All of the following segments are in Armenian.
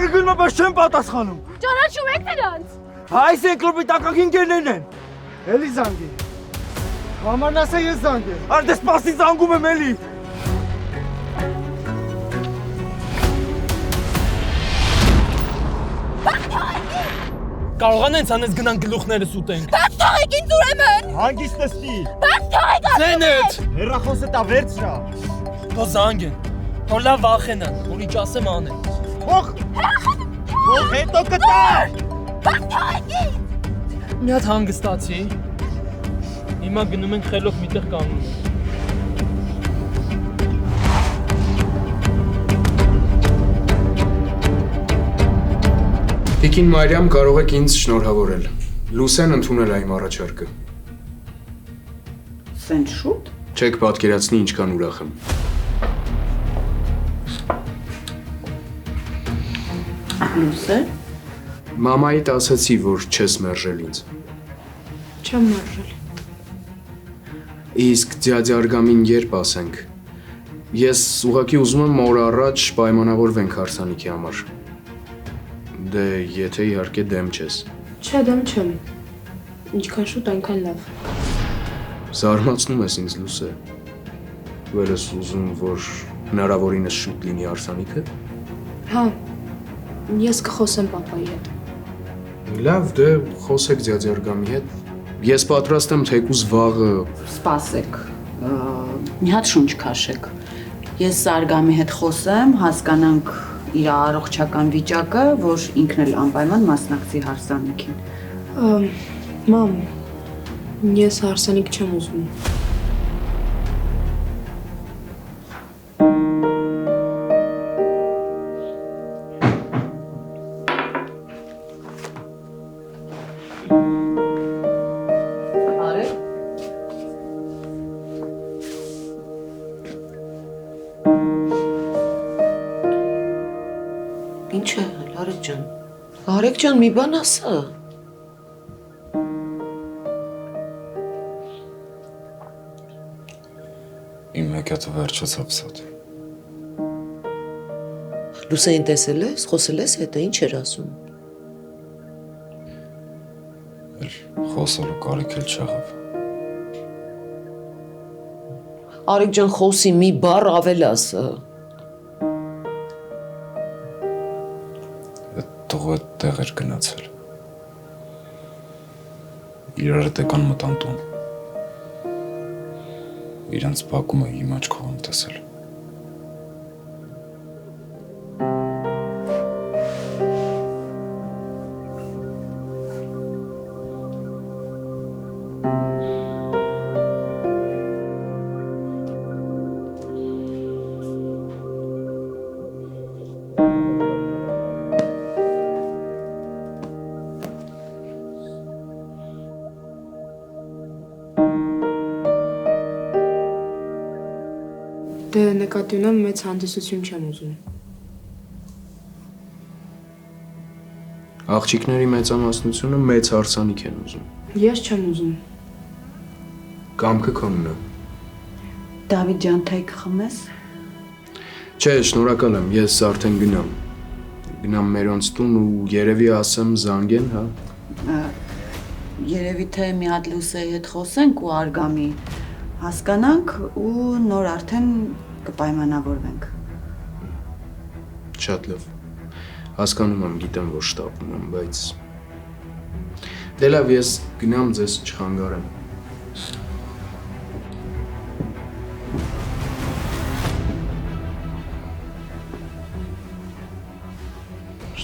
Զանգը գնում պես չեմ պատասխանում։ Ճանաչում եք նրանց։ Այս են կլուբի տակակինկերներն են։ Էլի զանգի։ Համարն ասա ես զանգ եմ։ Արդե սպասի զանգում եմ էլի։ Կարող են ցանես գնան գլուխներս ուտենք։ Բաց թողեք ինձ ուրեմն։ Հանգիստ նստի։ Բաց թողեք։ Ձենդ։ Հեռախոսը տա վերցրա։ Թո զանգ են։ Թո լավ վախենան, որ ինչ ասեմ անեն։ Թող։ Թող հետո կտար։ Բաց թողեք ինձ։ Մի հատ հանգստացի։ Հիմա գնում ենք խելոք միտեղ կանում։ Տիկին Մարիամ, կարող եք ինձ շնորհավորել։ Լուսեն ընդունել է իմ առաջարկը։ Սենց շուտ։ Չեք պատկերացնի ինչքան ուրախ եմ։ Լուսեն։ Մամայիդ ասացի, որ չես մերժել ինձ։ Չեմ մերժել։ Իսկ ձյաձարգամին երբ ասենք։ Ես ուղղակի ուզում եմ օր առաջ պայմանավորվենք հարսանիքի համար։ Դե եթե իհարկե դեմ չես։ Չէ, դեմ չեմ։ Ինչքան շուտ այնքան լավ։ Զարմացնում ես ինձ Լուսե։ Դու ես ուզում, որ հնարավորինս շուտ լինի հարսանիքը։ Հա։ Ես կխոսեմ պապայի հետ։ Լավ, դե խոսեք ձյաձարգամի հետ։ Ես պատրաստ եմ թեկուզ վաղը։ Սպասեք։ Մի հատ շունչ քաշեք։ Ես Զարգամի հետ խոսեմ, հասկանանք իր առողջական վիճակը, որ ինքն էլ անպայման մասնակցի հարսանիքին։ Մամ, ես հարսանիք չեմ ուզում։ Ինչ է, Լարեկ ջան։ Լարեկ ջան, մի բան ասա։ Իմ հեկյատը վերջացավ սատ։ Լուսեին տեսել ես, խոսել ես հետը, ինչ էր ասում։ Խոսալու կարիք էլ չեղավ։ Արեկ ջան, խոսի մի բառ ավել ասա։ Տղու հետ տեղ էր գնացել։ Իրար հետ եկան մտան տուն։ Իրանց բակումը իմ աչքով եմ տեսել։ Դե նկատի ունեմ մեծ հանդիսություն չեմ ուզում։ Աղջիկների մեծամասնությունը մեծ հարսանիք են ուզում։ Ես չեմ ուզում։ Կամքը քոնն է։ Դավիթ ջան, թեյ կխմես։ Չէ, շնորհակալ եմ, ես արդեն գնամ։ Գնամ մերոնց տուն ու երևի ասեմ զանգեն, հա։ Երևի թե մի հատ Լուսեի հետ խոսենք ու Արգամի հասկանանք ու նոր արդեն կպայմանավորվենք։ Շատ լավ։ Հասկանում եմ, գիտեմ, որ շտապում եմ, բայց դե լավ, ես գնամ ձեզ չխանգարեմ։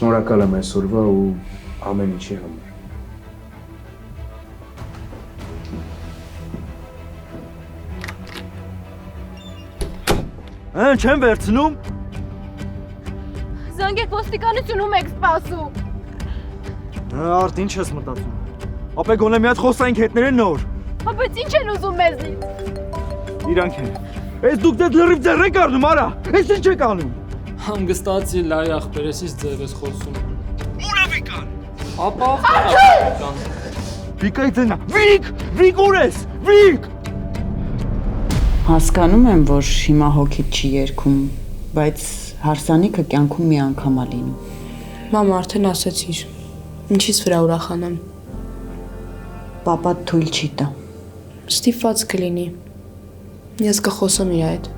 Շնորհակալ եմ այսօրվա ու ամեն ինչի համար։ Են չեմ վերցնում։ Զանգեք ոստիկանությունում եք սպասում։ Արդ ինչ ես մտածում։ Ապե գոնե մի հատ խոսային հետները նոր։ Հա բայց ինչ են ուզում մեզնից։ Իրանք են։ Էս դուք դեռ լրիվ ձեռ եք առնում, արա։ Էս ինչ եք անում։ Հանգստացի լայ ախպերեսից ձև ես խոսում։ Ուր է Վիկան։ Ապա ջան։ Վիկայի ձենա։ Վիկ ուր ես։ Վիկ։ Հասկանում եմ, որ հիմա հոգիդ չի երգում, բայց հարսանիքը կյանքում մի անգամ է լինում։ Մամա, արդեն ասացիր։ Ինչից վրա ուրախանամ։ Պապա թույլ չի տա։ Ստիպված կլինի։ Ես կխոսեմ իր հետ։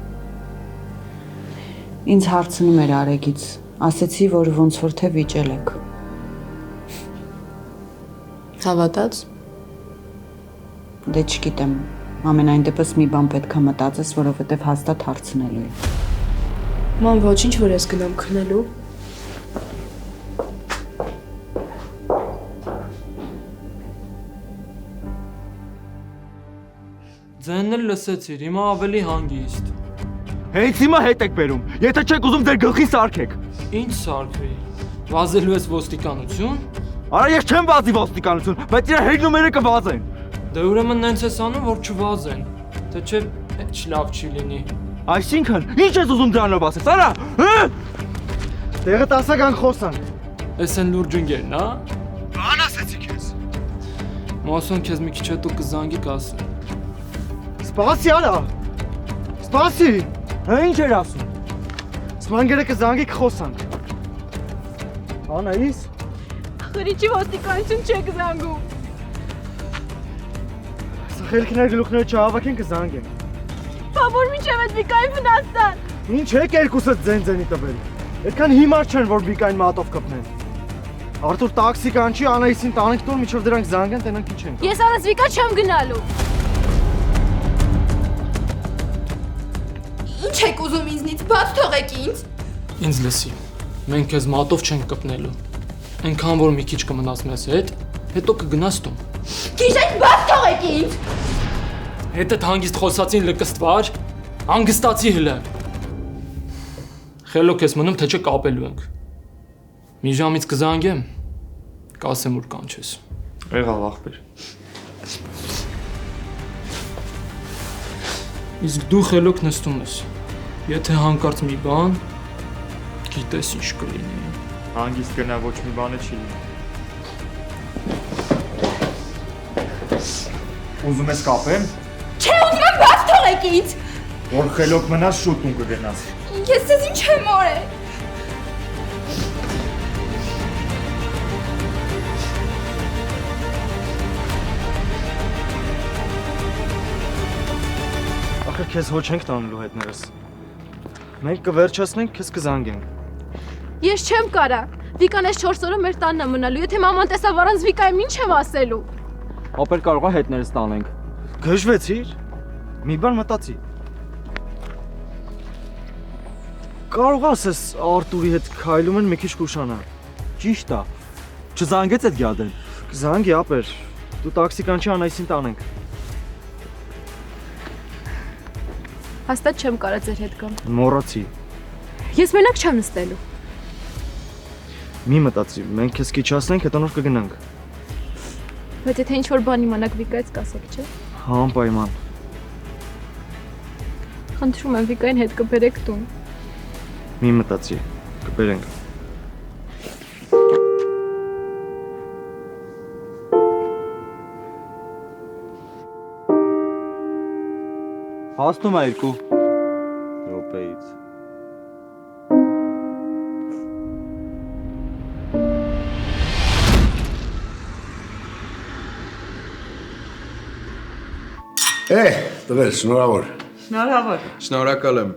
Ինձ հարցնում էր Արեգից, ասեցի, որ ոնց որ թե վիճել եք։ Հավատաց։ Դե չգիտեմ, ամենայն դեպս մի բան պետք է մտածես, որովհետև հաստատ հարցնելու է։ Ման ոչինչ, որ ես գնամ քնելու։ Ձենն էլ լսեցիր, հիմա ավելի հանգիստ։ Հենց հիմա հետ եք բերում։ Եթե չեք ուզում ձեր գլխին սարքեք։ Ինչ սարքվի։ Վազելու ես ոստիկանություն։ Արա ես չեմ վազի ոստիկանություն, բայց իր հեգնումերը կվազեն։ Դե ուրեմն նենց ես անում, որ չվազեն։ Թե չէ, էջ լավ չի լինի։ Այսինքն, ինչ ես ուզում դրանով ասես, արա։ Տեղը 10 կան խոսանք։ Էս են լուրջ ընկերն, հա։ Բան ասեցի քեզ։ Մասոն քեզ մի քիչ հետո կզանգի կասի։ Սպասի արա։ Սպասի։ Հա ինչ էր ասում։ Սմանգերը կզանգի կխոսանք։ Անայիս։ Խրիչի ոստիկանություն չեք զանգում։ Սխելքներ գլուխները չհավաքեն կզանգեն։ Բաբոր մինչև այդ Վիկային վնասան։ Ինչ եք երկուսը ձեն-ձենի տվել։ Այդքան հիմար չեն, որ Վիկային մատով կպնեն։ Արտուր տաքսի կանչի, Անայիսին տանենք տուն, միջով դրանք զանգեն, տենանք ինչ են։ Ես առանց Վիկա չեմ գնալու։ Ինչ եք ուզում ինձնից, բաց թողեք ինձ։ Ինձ լսի։ Մենք քեզ մատով չենք կպնելու։ Այնքան որ մի քիչ կմնաս մեզ հետ, հետո կգնաս տուն։ Գիշեր բաց թողեք ինձ։ Հետդ հանգիստ խոսացին լկստվար, հանգստացի հլը։ Խելոք ես մնում, թե չէ կապելու ենք։ Մի ժամից կզանգեմ, կասեմ ուր կանչես։ Եղավ ախպեր։ Իսկ դու խելոք նստում ես։ Եթե հանկարծ մի բան, գիտես ինչ կլինի։ Հանգիստ գնա, ոչ մի բանը չի լինի։ Ուզում ես կապեմ։ Չէ, ուզում եմ բաց թողեք ինձ։ Որ խելոք մնաս, շուտ տուն կգնաս։ Ես ձեզ ինչ եմ օրել։ Ախր քեզ հոչ ենք տանելու հետներս։ Մենք կվերջացնենք, քեզ կզանգենք։ Ես չեմ կարա։ Վիկան այս 4 օրը մեր տանն է մնալու։ Եթե մաման տեսավ առանց Վիկայի ինչ եմ ասելու։ Ապեր կարող է հետներս տանենք։ Գժվեցիր։ Մի բան մտածի։ Կարող ասես Արտուրի հետ քայլում են մի քիչ կուշանա։ Ճիշտ է։ Չզանգեց այդ գյադեն։ Զանգի ապեր։ Դու տաքսի կանչի Անայիսին տանենք։ Հաստատ չեմ կարա ձեր հետ գամ։ Մոռացի։ Ես մենակ չեմ նստելու։ Մի մտածի, մենք քեզ քիչացնենք, հետո նոր կգնանք։ Բայց եթե ինչ որ բան իմանաք Վիկայից կասեք, չէ՞։ Անպայման։ Խնդրում եմ Վիկային հետ կբերեք տուն։ Մի մտածի, կբերենք։ Հասնում է 2 րոպեից։ Տվել, շնորհավոր։ Շնորհավոր։ Շնորհակալ եմ։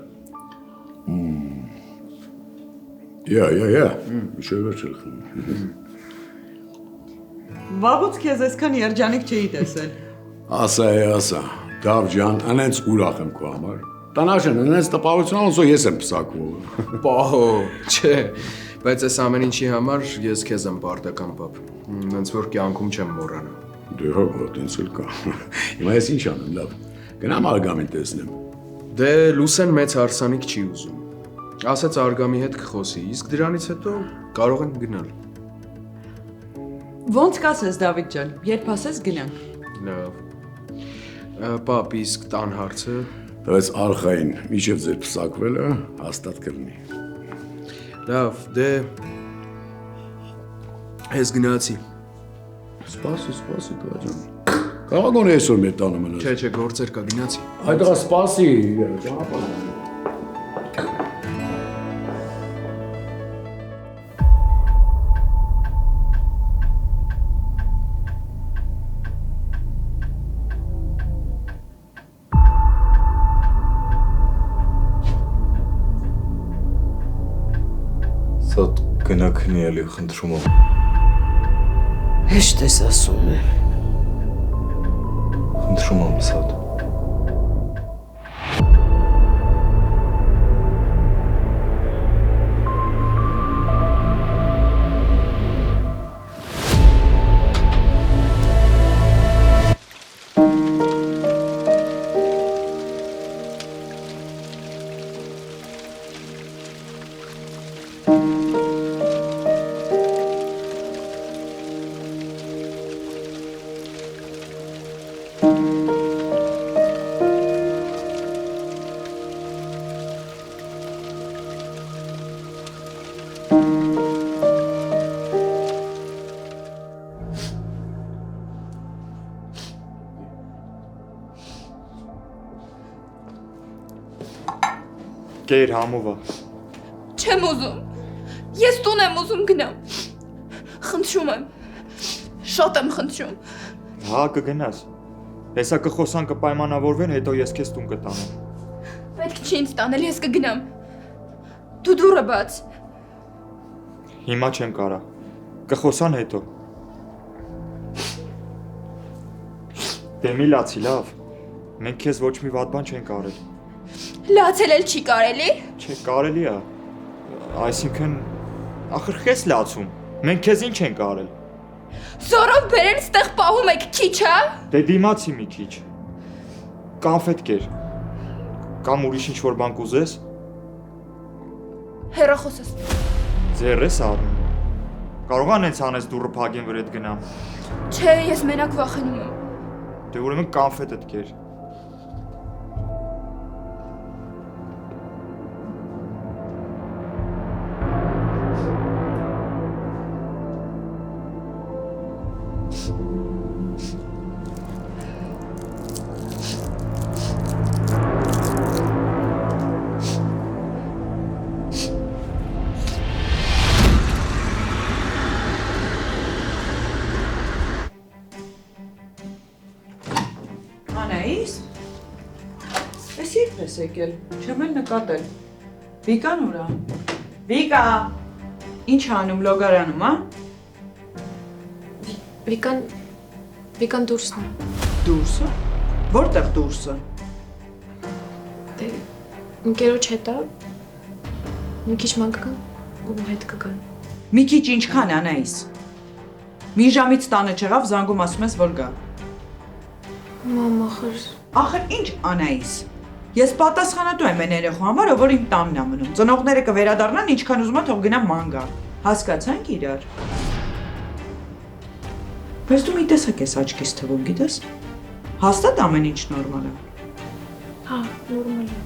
Ja, շևերջել խմում։ Վաղուց քեզ այսքան երջանիկ չէի տեսել։ Ասա, Դավ ջան, անենց ուրախ եմ քո համար։ Տանաշեն, անենց տպավորություն ոնց ես եմ պսակվում։ Պահո, չէ, բայց այս ամեն ինչի համար ես քեզ եմ պարտական պապ։ Ոնց որ կյանքում չեմ մոռանա։ Դե հո, տենց էլ կա։ Հիմա ես ինչ անեմ, լավ։ Գնամ Արգամին տեսնեմ։ Դե Լուսեն մեծ հարսանիք չի ուզում։ Ասաց Արգամի հետ կխոսի, իսկ դրանից հետո կարող են գնալ։ Ոնց կասես Դավիթ ջան, երբ ասես գնանք։ Լավ։ Պապ, իսկ տան հարցը։ Բայց արխային, միջև ձեր պսակվելը հաստատ կլինի։ Լավ, դե ես գնացի։ Սպասի, տղա ջան։ Կարող գոնե այսօր մեր տանը մնաս։ Չէ, գործեր կա, գնացի։ Այ տղա, սպասի, ճանապարհ։ Սոտ գնա քնի էլի խնդրում եմ։ Հեշտ ես ասում եմ։ Խնդրում եմ Սոտ։ Գեր համովա։ Չեմ ուզում։ Ես տուն եմ ուզում գնամ։ Խնդրում եմ։ Շատ եմ խնդրում։ Հա, կգնաս։ Հեսա կխոսան կպայմանավորվեն, հետո ես քեզ տուն կտանեմ։ Պետք չի ինձ տանել, ես կգնամ։ Դու դուռը բաց։ Հիմա չեմ կարա։ Կխոսան հետո։ Դե մի լացի, լավ։ Մենք քեզ ոչ մի վատ բան չենք արել։ Լացել էլ չի կարելի։ Չէ, կարելի է։ Այսինքն, ախր քեզ լացում։ Մենք քեզ ինչ ենք արել։ Զորով բերեն ստեղ պահում եք քիչ, հա։ Դե դիմացի մի քիչ։ Կոնֆետ կեր։ Կամ ուրիշ ինչ-որ բան կուզես։ Հեռախոսս։ Ձեռես առնում։ Կարող անենց անես դուրը փագեն վրա գնամ։ Չէ, ես մենակ վախենում եմ։ Դե ուրեմն կոնֆետդ կեր։ Անայիս, ես երբ ես եկել, չեմ էլ նկատել, Վիկան ուրա, Վիկա, ինչ անում լոգարանում, հա? Վիկան դուրսն է։ Դուրսը, որտեղ դուրսը? Դե ընկերոջ հետ է, մի քիչ ման կգան ու հետ կգան։ Մի քիչ ինչքան Անայիս, մի ժամից տանը չեղավ, զանգում ասում ես, որ գա։ Մամ, Ախր ինչ Անայիս, ես պատասխանատու եմ են երեխու համար, որ իմ տանն է մնում, ծնողները կվերադառնան, ինչքան ուզում է թող գնա ման գա, հասկացանք իրար։ Բայց դու մի տեսակ ես աչքիս թվում, գիտես, հաստատ ամեն ինչ նորմալ է։ Հա, նորմալ է։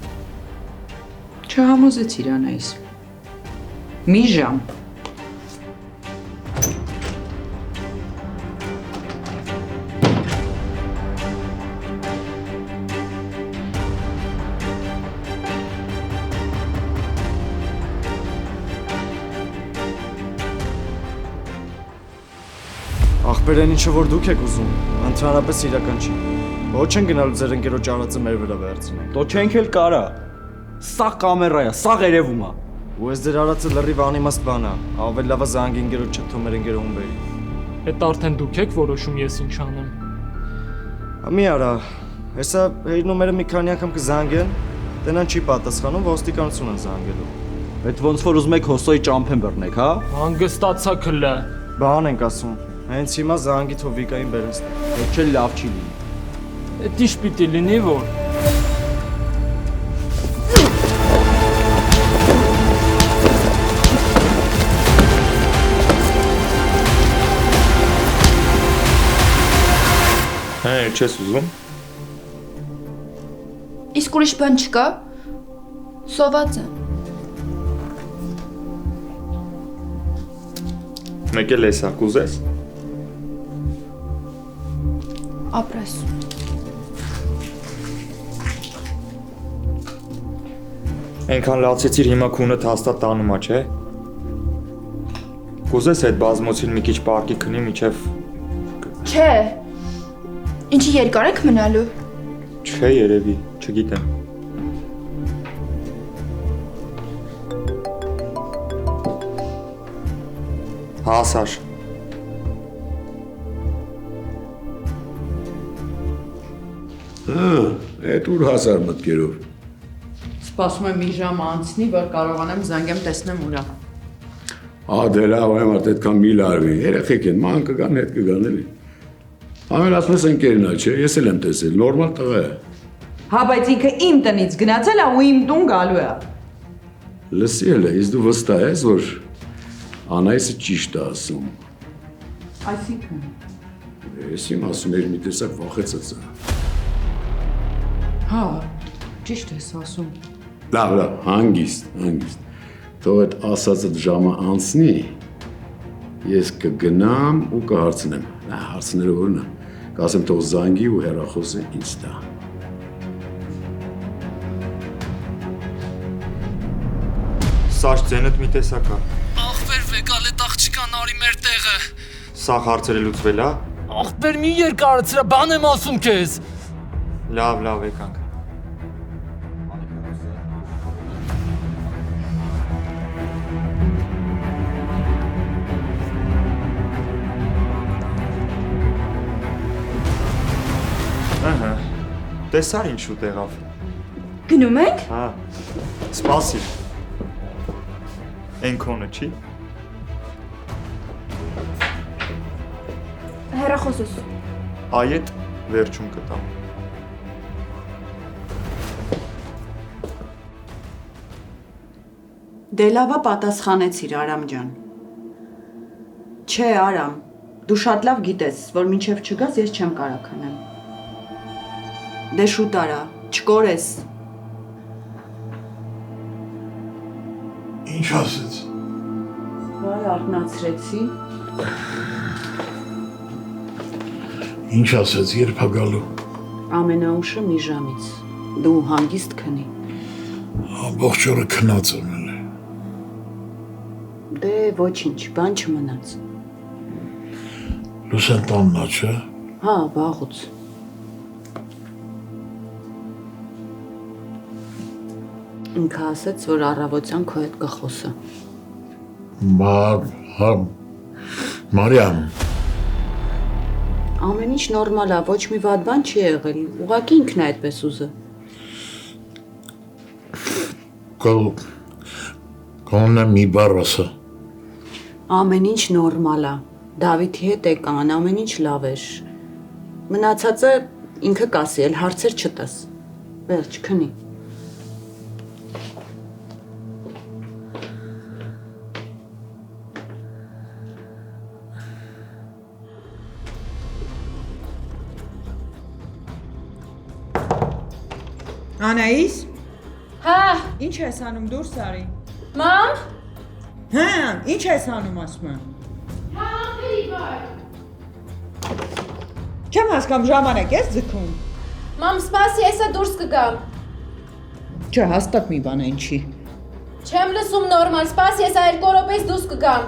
Չհամոզեցիր Անայիս, մի ժամ։ Ախպերեն ինչը որ դուք եք ուզում, ընդհանրապես իրական չի։ Ոչ են գնալու ձեր ընկերոջ արածը մեր վրա վերցնել։ Դո չենք էլ կարա։ Սա կամերա է, սա երևում է։ Ու ես ձեր արածը լրիվ անիմաստ բան է, ավելի լավ է զանգի ընկերոջ չթող մեր ընկերոհուն բերի։ Այդ արդեն դուք եք որոշում ես ինչ անեմ։ Մի արա, հեսա հերնումերը մի քանի անգամ կզանգեն, տենան չի պատասխանում, ոստիկանություն են զանգելու։ Այդ ոնց որ ուզում եք հոսոյի ճամփեն բռնեք, հա։ Հանգստացա քլը։ Բան ենք ասում։ Հենց հիմա զանգի թող Վիկային բերեն ստեղ։ Ոչ էլ լավ չի լինի։ Այդ ինչ պիտի լինի որ։ Հե, չես ուզում։ Իսկ ուրիշ բան չկա։ Սոված է։ Մեկ էլ էսա, կուզես։ Ապրես։ Այնքան լացեցիր հիմա քունդ հաստատ տանում է, չէ։ Կուզես այդ բազմոցին մի քիչ պարկի քնի միջև։ Չէ։ Ինչի երկար եք մնալու։ Չէ, երևի, չգիտեմ։ Հա, Սաշ։ Այդ ուր հասար մտքերով։ Սպասում եմ մի ժամ անցնի, որ կարողանամ զանգեմ տեսնեմ ուրա։ Դե լավ, այմ արդ այդքան մի լարվի, երեխեք են, ման կգան, հետ կգան էլի։ Ամեն ասպես ընկերն է, չէ, ես էլ եմ տեսել, նորմալ տղա է։ Հա, բայց ինքը իմ տնից գնացել է ու իմ տուն գալու է։ Լսի էլ է, իսկ դու վստահ ես, որ Անայսը ճիշտ է ասում։ Այսինքն։ Ես իմ ասում էր մի տեսակ վախեցած է։ Հա, ճիշտ ես ասում։ Լավ, հանգիստ։ Թող այդ ասածդ ժամը անցնի, ես կգնամ ու կհարցնեմ։ Հարցները որն է, կասեմ թող զանգի ու հեռախոսը ինձ տա։ Սաշ ձենդ մի տեսակ է։ Ախպեր վեկալ է աղջիկան արի մեր տեղը։ Սաղ հարցերը լուծվել է։ Ախպեր մի երկարացրա, բան եմ ասում քեզ։ Լավ, եկանք։ Ահա։ Տեսար ինչ շուտ եղավ։ Գնում ենք։ Հա։ Սպասի։ Էն քոնը չի։ Հեռախոսս։ Այդ վերջում կտամ։ Դե լավա պատասխանեցիր Արամ ջան։ Չէ, Արամ, դու շատ լավ գիտես, որ մինչև չգաս ես չեմ կարող քնեմ։ Դե շուտ արա, չկորես։ Ինչ ասեց։ Վայ, արթնացրեցի։ Ինչ ասեց, երբ հագալու։ Ամենաուշը մի ժամից։ Դու հանգիստ քնի։ Ամբողջ օրը քնած եմ էլ։ Դե ոչինչ, բան չմնաց։ Լուսեն տաննա, չէ։ Հա, վաղուց։ Ինքը ասեց, որ առավոտյան քո հետ կխոսը։ Մարիամ։ Ամեն ինչ նորմալ է, ոչ մի վատ բան չի եղել, ուղղակի ինքն է այդպես ուզը։ Կոնը մի բառ ասա։ Ամեն ինչ նորմալ է, Դավիթի հետ եկան, ամեն ինչ լավ էր։ Մնացածը ինքը կասի, էլ հարցեր չտաս։ Վերջ, քնի։ Անայիս, Հա, ինչ ես անում դուրս արի։ մամ։ Հա, ինչ ես անում ասում եմ։ Հա, ախելի վար։ Չեմ հասկանում ժամանակ ես ձգում։ Մամ, սպասի, եսա դուրս կգամ։ Չէ, հաստատ մի բան այն չի։ Չեմ լսում նորմալ, սպասի, եսա երկու րոպեից դուրս կգամ։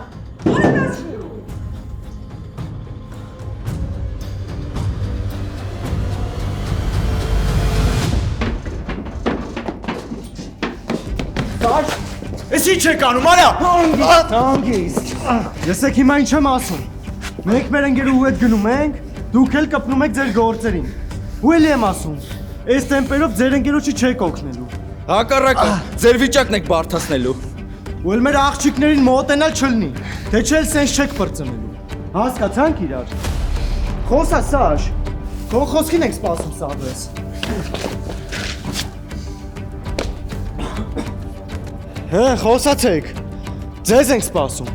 Ես ինչ եք անում, արա։ Հանգիստ։ Եսեք հիմա ինչ եմ ասում։ Մենք մեր ընկերուհու հետ գնում ենք, դուք էլ կպնում եք ձեր գործերին։ Ու էլի եմ ասում, այս տեմպերով ձեր ընկերոջի չեք օգնելու։ Հակառակը, ձեր վիճակն եք բարթացնելու։ Ու էլ մեր աղջիկներին մոտենալ չլնի, թե չէ սենց չեք պրծնելու։ Հասկացանք իրար։ Խոսա Սաշ, քո խոսքին ենք սպասում սաղվես։ Հե, խոսացեք։ Ձեզ ենք սպասում։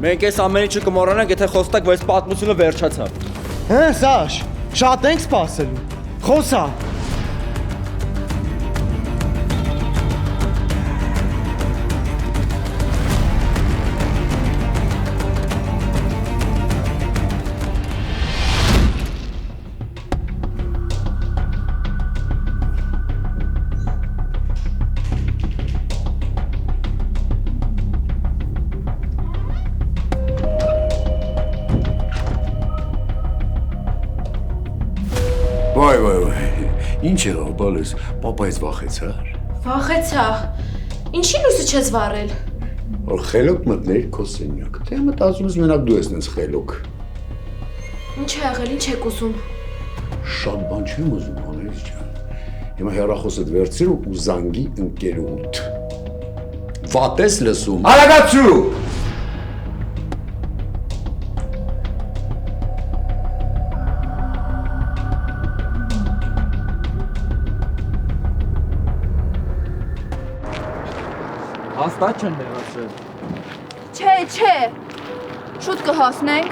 Մենք այս ամեն ինչը կմոռանանք, եթե խոստակ, որ այս պատմությունը վերջացավ։ Հե, Սաշ, շատ ենք սպասելու։ Խոսա։ Վայ, ինչ եղավ, բալես, պապայից վախեցար։ Վախեցա։ Ինչի լույսը չես վառել։ որ խելոք մտներ քո սենյակ։ Թե մտածում ես մենակ դու ես նենց խելոք։ Ինչ է եղել, ինչ եք ուզում։ Շատ բան չեմ ուզում, Անահիտ ջան։ Հիմա հեռախոսդ վերցրու ու զանգի ընկերուհուդ։ Վատ ես լսում։ Արագացրու։ Հաստատ չեն մեղացրել։ Չէ, շուտ կհասնենք,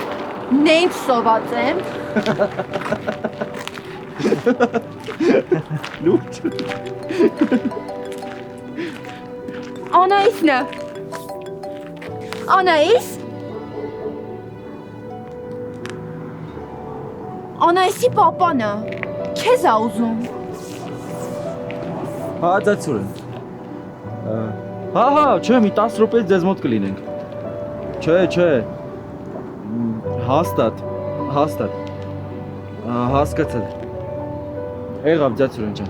նենց սոված եմ։ Լուրջ։ Անահիսն է։ Անահիս։ Անահիսի պապանը, քեզ ա ուզում։ Հա, ծացուրեն։ Հա, չէ, մի 10 րոպեից ձեզ մոտ կլինենք։ Չէ։ Հաստատ։ Հասկացել։ Եղավ ձացուրեն ջան։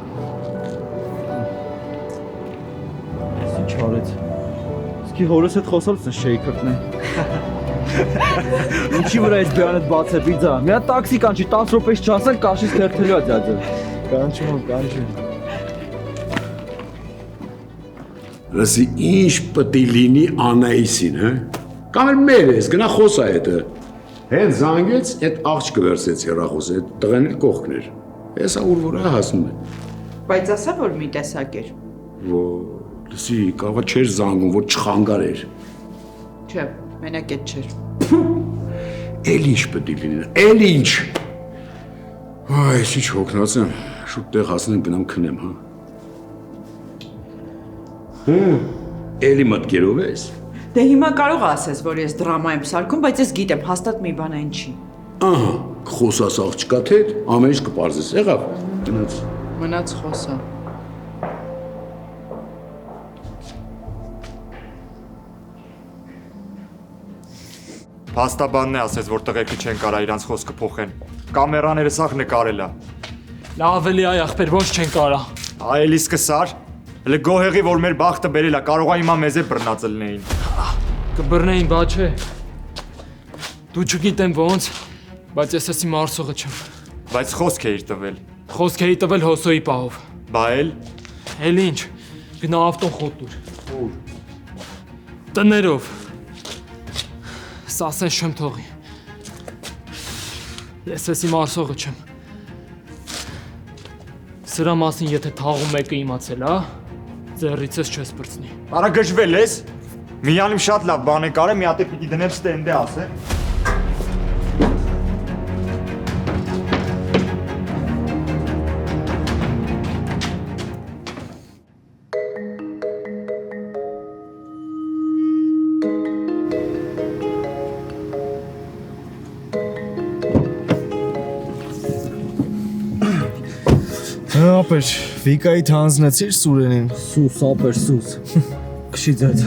Ինչ արեց։ Իսկի հորս հետ խոսալուց է շեյքրտն է։ Ինչի վրա այս բյանդ բաց է պիզա։ Մի հատ տաքսի կանչի 10 րոպեից չասել կաշից թերթելու է ձածել։ Կանչում։ Լսի, ինչ պետք է լինի Անահիսին, հա։ Կամ էլ մեր ես, գնա խոսա հետը։ Հետ զանգեց, այդ աղջիկը վերցրեց հեռախոսը, այդ տղեն էլ կողքն էր։ Հեսա ուր որ է հասնում է։ Բայց ասա որ մի տեսակ էր։ Լսի, կավա չէր զանգում, որ չխանգար էր։ Չէ, մենակ այդ չէր։ Էլ ինչ պետք է լինի, էլ ինչ։ Այ, ինչ հոգնած եմ, շուտ տեղ հասնեմ գնամ քնեմ, հա։ Էլի մտքերով ես։ Դե հիմա կարող ասես, որ ես դրամա եմ սարքում, բայց ես գիտեմ, հաստատ մի բան այն չի։ Ահա, խոսաս աղջկադ հետ, ամեն ինչ կպարզես, եղավ։ Գնաց։ Մնաց խոսա։ Փաստաբանն է ասես, որ տղեկը չեն կարա իրանց խոսքը փոխեն։ Կամերաները սաղ նկարել է։ Լավ էլի այ ախպեր, ոչ չեն կարա։ Այելի սկսար։ Հələ գոհեղի, որ մեր բախտը բերել է, կարող է հիմա մեզ է բռնած լինեին։ Կբռնեին, բա չէ։ Դու չգիտեմ ոնց, բայց ես էսի մարսողը չեմ։ Բայց խոսք էիր տվել։ Խոսք էի տվել հոսոյի պահով։ Բա էլ։ Էլ ինչ, գնա ավտոն խոտուր։ Ուր։ Տներով։ Սասեն շեմ թողի։ Ես էսի մարսողը չեմ։ Սրա մասին եթե թաղում մեկը իմացել, հա, ձեռից ես չես բրցնի։ Արա գժվել ես։ Միանում շատ լավ բան է կարել, մի հատ է պիտի դնեմ ստենդե ասե։ Ապեր, Վիկայիդ հանձնեցիր Սուրենին։ Սուս, ապեր, սուս։ Քշի ձեզ։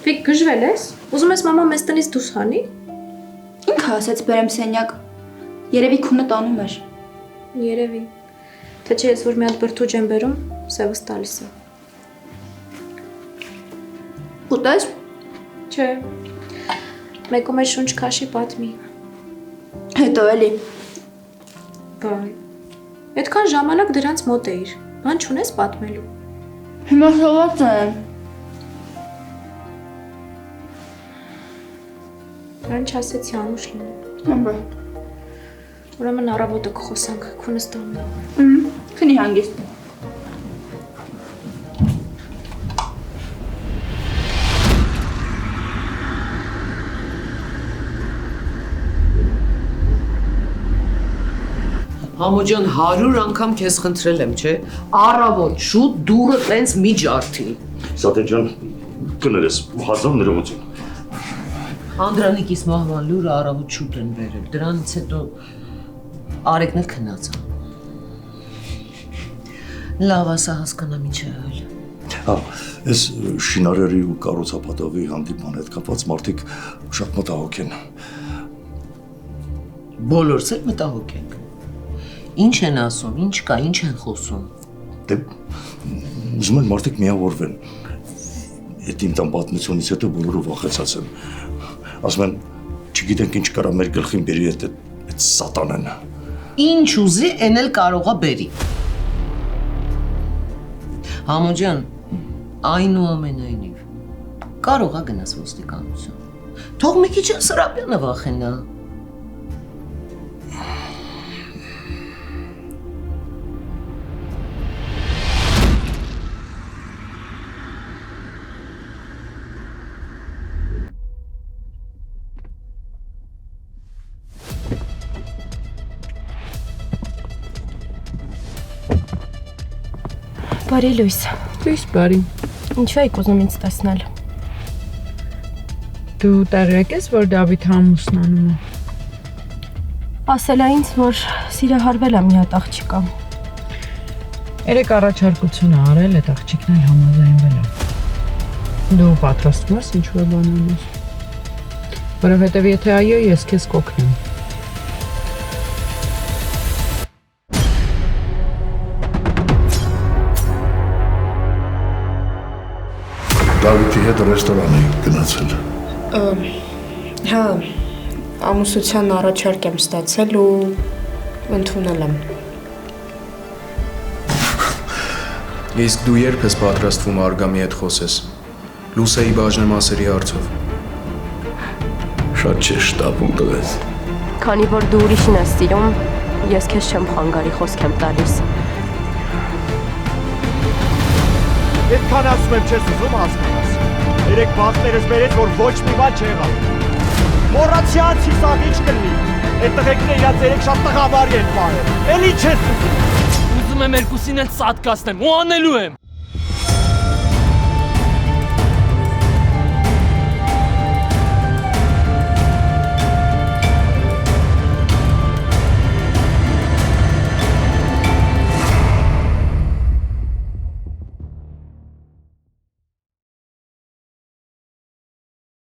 Վիկ, գժվել ես։ Ուզում ես մամա մեզ տնից դուրս հանի։ Ինքը ասեց բերեմ սենյակ։ Երևի քունը տանում էր։ Երևի։ Թե չէ ես որ մի հատ բրդուճ եմ բերում, սևս տալիս է։ Ուտես։ Չէ։ Մեկում է շունչ քաշի պատմի։ Հետո էլի։ Բայ։ Այդքան ժամանակ դրանց մոտ էիր։ Բան չունես պատմելու։ Հիմա սոված եմ։ Ինչ ասեցի անուշ լինի։ Հəmbə։ Ուրեմն առավոտը կխոսանք, քունս տանում։ Քնի հանգիստ։ Համոջան 100 անգամ քեզ խնդրել եմ, չէ։ Առավոտ շուտ դուրը տենց մի ջարդի։ Սատե ջան, կներես, հազար ներողություն։ Անդրանիկիս մահվան լուրը առավոտ շուտ են բերել։ Դրանից հետո Արեգն էլ քնած է։ Լավ ասա հասկանամ ինչ է եղել։ Հա, այս շինարարի ու կառուցապատողի հանդիպման հետ կապված մարդիկ շատ մտահոգ են։ Բոլորս էլ մտահոգ ենք։ Ինչ են ասում, ինչ կա, ինչ են խոսում։ Դե ուզում են մարդիկ միավորվեն։ Այդ իմ տան պատմությունից հետո բոլորը վախեցած են։ Ասում են, չգիտենք ինչ կարա մեր գլխին բերի այդ սատանան։ Ինչ ուզի, այն էլ կարողա բերի։ Համոջան, այնուամենայնիվ, կարողա գնաս ոստիկանություն։ Թող մի քիչ Սրապյանը վախենա։ Բարի լույս։ Լույս բարի։ Ինչու եք ուզում ինձ տեսնել։ Դու տեղյակ ես, որ Դավիթ ամուսնանում է։ Ասել է ինձ, որ սիրահարվել է մի հատ աղջիկա։ Երեք առաջարկություն է արել, այդ աղջիկն էլ համաձայնվել է։ Դու պատրաստվում ես ինչ-որ բան անես։ Որովհետև եթե այո, ես քեզ կօգնեմ։ Դավիթի հետ ռեստորան էի գնացել։ Հա, ամուսության առաջարկ եմ ստացել ու ընդունել եմ։ Իսկ դու երբ ես պատրաստվում Արգամի հետ խոսես։ Լուսայի բաժնեմասերի հարցով։ Շատ չէ շտապում տղես։ Քանի որ դու ուրիշին ես սիրում, ես քեզ չեմ խանգարի, խոսք եմ տալիս։ Այդքան ասում եմ չես ուզում հասկանաս։ Երեք բախտերս բերեց, որ ոչ մի բան չեղավ։ Մոռացյալ ցիսավիչ կլինի։ Այդ տղեկները իրաց երեք շատ տղամարի են պարել։ Էլի չես ուզում։ Ուզում եմ երկուսին էլ սատկացնեմ ու անելու եմ։